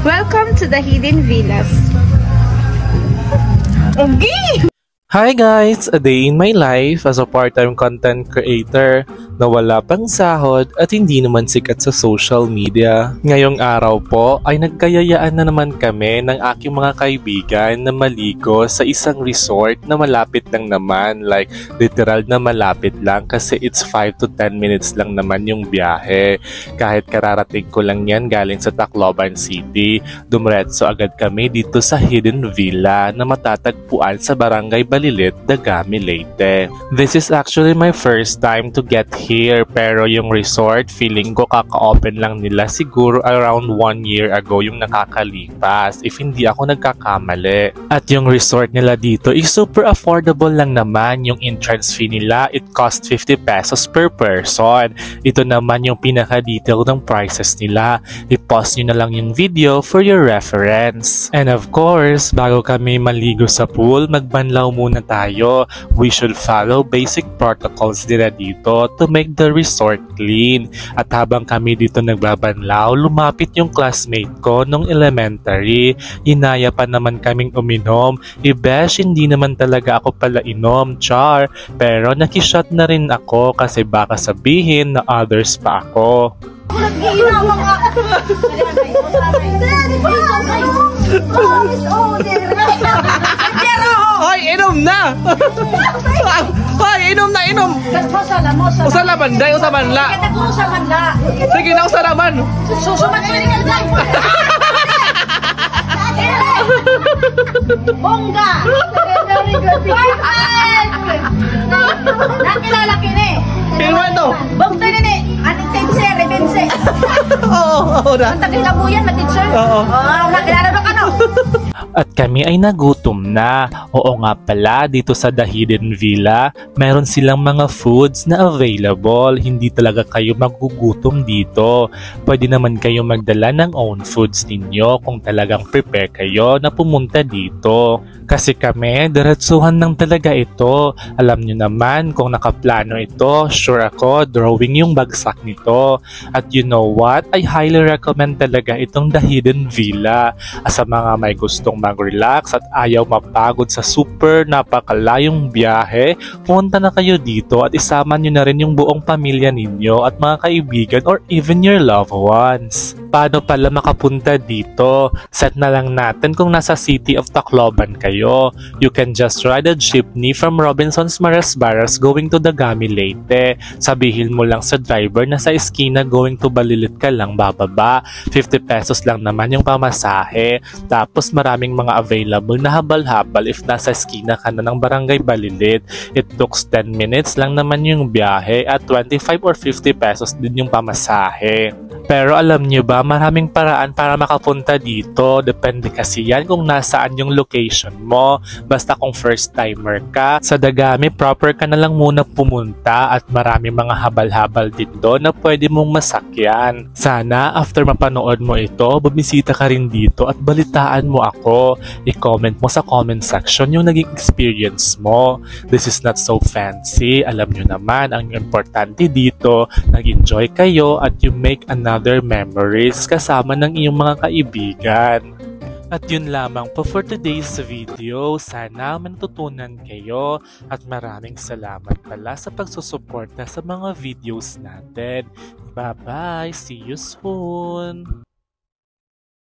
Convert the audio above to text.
Welcome to the Hidden Villas. Okay! Hi guys! A day in my life as a part-time content creator na wala pang sahod at hindi naman sikat sa social media. Ngayong araw po ay nagkayayaan na naman kami ng aking mga kaibigan na maligo sa isang resort na malapit lang naman. Like literal na malapit lang kasi it's 5 to 10 minutes lang naman yung biyahe. Kahit kararating ko lang yan galing sa Tacloban City, dumiretso agad kami dito sa Hidden Villa na matatagpuan sa Barangay Balilit, Dagami, Leyte. This is actually my first time to get here pero yung resort feeling ko kaka-open lang nila siguro around 1 year ago yung nakakalipas if hindi ako nagkakamali. At yung resort nila dito is super affordable lang naman. Yung entrance fee nila, it cost 50 pesos per person. Ito naman yung pinaka-detail ng prices nila. I-pause nyo na lang yung video for your reference. And of course, bago kami maligo sa pool, magbanlaw muna tayo. We should follow basic protocols nila dito to make the resort clean. At habang kami dito nagbabanlaw, lumapit yung classmate ko nung elementary. Inaya pa naman kaming uminom. Besh, hindi naman talaga ako pala inom, char. Pero nakishot na rin ako kasi baka sabihin na others pa ako. Hoy, inom na! Hoy, inom na, inom! Usala banday, usaman la! Sige na, usalaman! Susumat ko rin lang! Bongga! Nakilala ka ni! Sino ito? Bongga ni ni! Anong tense? Rebense? Oo na. Ang tagal na po yan, na-teacher? Oo. Nakilala na ka no? At kami ay nagutom na. Oo nga pala, dito sa The Hidden Villa, meron silang mga foods na available. Hindi talaga kayo magugutom dito. Pwede naman kayo magdala ng own foods ninyo kung talagang prepare kayo na pumunta dito. Kasi kami, diretsuhan lang talaga ito. Alam nyo naman, kung nakaplano ito, sure ako, drawing yung bagsak nito. At you know what? I highly recommend talaga itong The Hidden Villa. Sa mga may gustong mag-relax at ayaw mapagod sa super napakalayong biyahe, pumunta na kayo dito at isama nyo na rin yung buong pamilya ninyo at mga kaibigan or even your loved ones. Paano pala makapunta dito? Set na lang natin kung nasa City of Tacloban kayo. You can just ride a jeepney from Robinson's Marasbaras going to Dagami, Leyte. Sabihin mo lang sa driver na sa eskina going to Balilit ka lang bababa. 50 pesos lang naman yung pamasahe. Tapos maraming mga available na habal-habal if nasa eskina ka na ng Barangay Balilit. It took 10 minutes lang naman yung biyahe at 25 or 50 pesos din yung pamasahe. Pero alam nyo ba, maraming paraan para makapunta dito. Depende kasi yan kung nasaan yung location mo. Basta kung first timer ka, sa Dagami proper ka na lang muna pumunta at maraming mga habal-habal din doon na pwede mong masakyan. Sana after mapanood mo ito, bumisita ka rin dito at balitaan mo ako. I-comment mo sa comment section yung naging experience mo. This is not so fancy. Alam nyo naman, ang importante dito, nag-enjoy kayo at you make another memories kasama ng iyong mga kaibigan. At yun lamang po for today's video. Sana matutunan kayo at maraming salamat pala sa pagsusuporta sa mga videos natin. Bye-bye! See you soon!